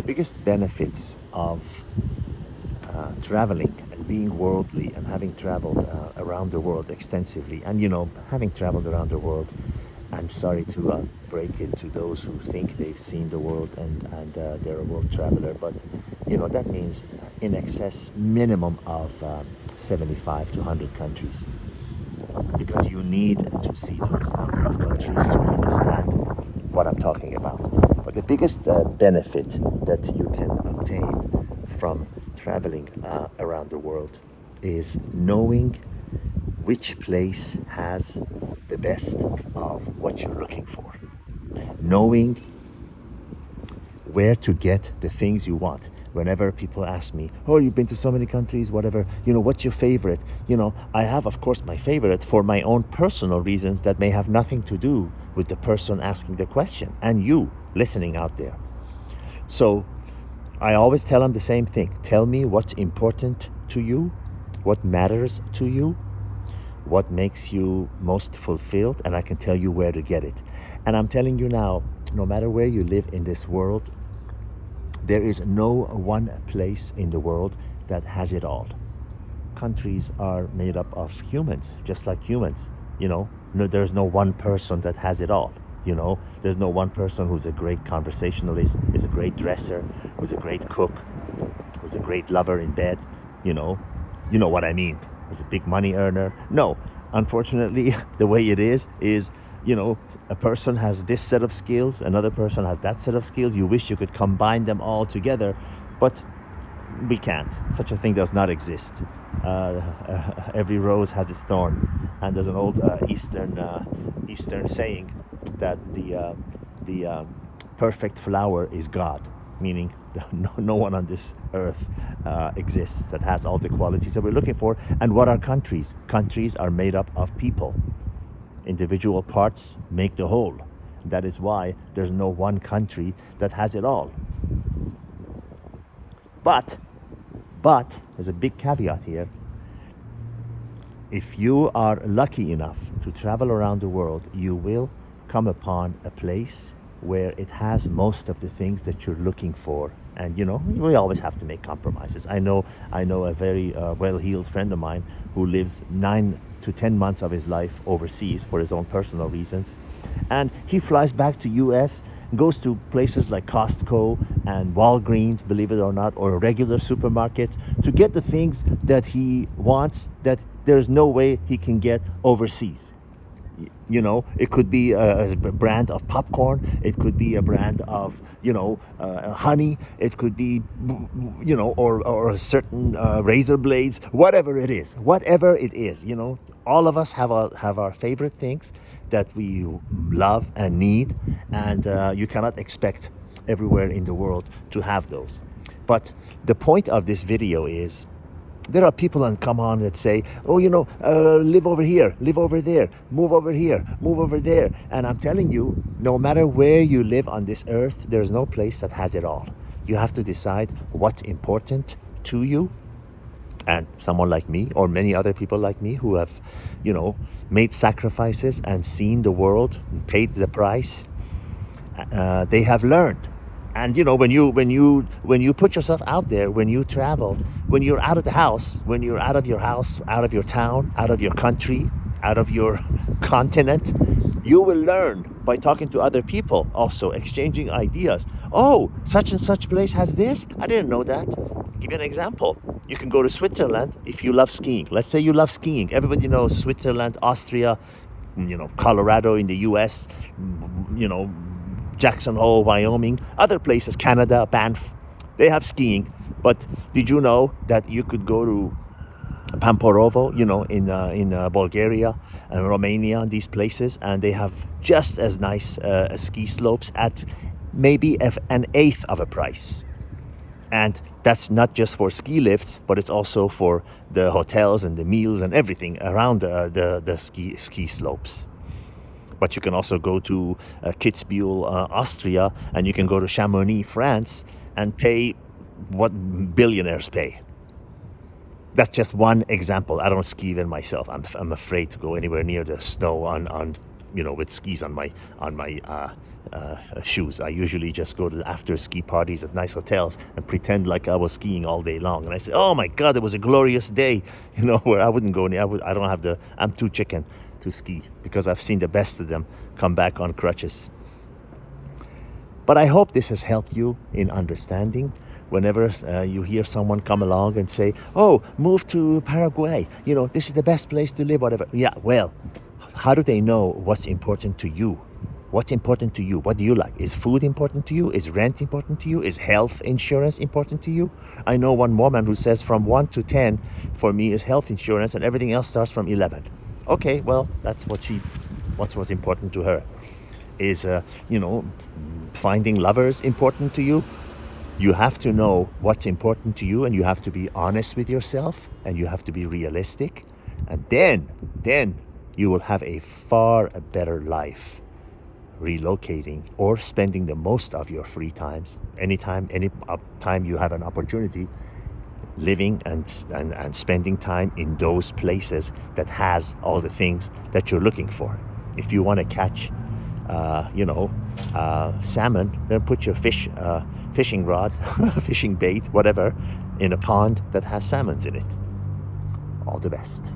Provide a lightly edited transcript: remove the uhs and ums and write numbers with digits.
biggest benefits of traveling and being worldly and having traveled around the world extensively, and having traveled around the world, I'm sorry to break it to those who think they've seen the world and they're a world traveler, but that means in excess minimum of 75 to 100 countries, because you need to see those number of countries to understand what I'm talking about. But the biggest benefit that you can obtain from traveling around the world is knowing which place has the best of what you're looking for. Knowing where to get the things you want. Whenever people ask me, oh, you've been to so many countries, whatever, what's your favorite? I have, of course, my favorite for my own personal reasons that may have nothing to do with the person asking the question and you listening out there. So I always tell them the same thing. Tell me what's important to you, what matters to you, what makes you most fulfilled, and I can tell you where to get it. And I'm telling you now, no matter where you live in this world, there is no one place in the world that has it all. Countries are made up of humans, just like humans. No, there's no one person that has it all. There's no one person who's a great conversationalist, is a great dresser, who's a great cook, who's a great lover in bed. You know what I mean. Who's a big money earner. No, unfortunately, the way it is a person has this set of skills, another person has that set of skills. You wish you could combine them all together, but we can't. Such a thing does not exist. Every rose has its thorn, and there's an old Eastern saying that the perfect flower is God, meaning no one on this earth exists that has all the qualities that we're looking for. And what are countries? Countries are made up of people. Individual parts make the whole. That is why there's no one country that has it all. But there's a big caveat here. If you are lucky enough to travel around the world, you will come upon a place where it has most of the things that you're looking for. And we always have to make compromises. I know a very well-heeled friend of mine who lives 9 to 10 months of his life overseas for his own personal reasons, and he flies back to US, goes to places like Costco and Walgreens, believe it or not, or regular supermarkets to get the things that he wants that there's no way he can get overseas. It could be a brand of popcorn, it could be a brand of honey, it could be or a certain razor blades, whatever it is. All of us have our favorite things that we love and need, and you cannot expect everywhere in the world to have those. But the point of this video is, there are people that come on that say, oh, live over here, live over there, move over here, move over there. And I'm telling you, no matter where you live on this earth, there's no place that has it all. You have to decide what's important to you. And someone like me, or many other people like me who have, made sacrifices and seen the world, paid the price, they have learned. And when you put yourself out there, when you travel, when you're out of the house, when you're out of your house, out of your town, out of your country, out of your continent, you will learn by talking to other people, also exchanging ideas. Oh, such and such place has this? I didn't know that. I'll give you an example. You can go to Switzerland if you love skiing. Let's say you love skiing. Everybody knows Switzerland, Austria, Colorado in the US, Jackson Hole, Wyoming, other places, Canada, Banff, they have skiing. But did you know that you could go to Pamporovo, in Bulgaria and Romania, these places, and they have just as nice ski slopes at maybe an eighth of a price. And that's not just for ski lifts, but it's also for the hotels and the meals and everything around the ski slopes. But you can also go to Kitzbühel, Austria, and you can go to Chamonix, France, and pay what billionaires pay. That's just one example. I don't ski even myself. I'm afraid to go anywhere near the snow on with skis on my shoes. I usually just go to after ski parties at nice hotels and pretend like I was skiing all day long. And I say, "Oh my God, it was a glorious day," where I wouldn't go any. I don't have the. I'm too chicken to ski because I've seen the best of them come back on crutches. But I hope this has helped you in understanding. Whenever you hear someone come along and say, "Oh, move to Paraguay. This is the best place to live," whatever. Yeah, well, how do they know what's important to you? What's important to you? What do you like? Is food important to you? Is rent important to you? Is health insurance important to you? I know one woman who says from 1 to 10 for me is health insurance and everything else starts from 11. Okay, well, that's what's important to her. Is, finding lovers important to you? You have to know what's important to you, and you have to be honest with yourself, and you have to be realistic. And then you will have a far better life relocating or spending the most of your free times, any time you have an opportunity, living and spending time in those places that has all the things that you're looking for. If you want to catch salmon, then put your fishing rod, fishing bait, whatever, in a pond that has salmons in it. All the best.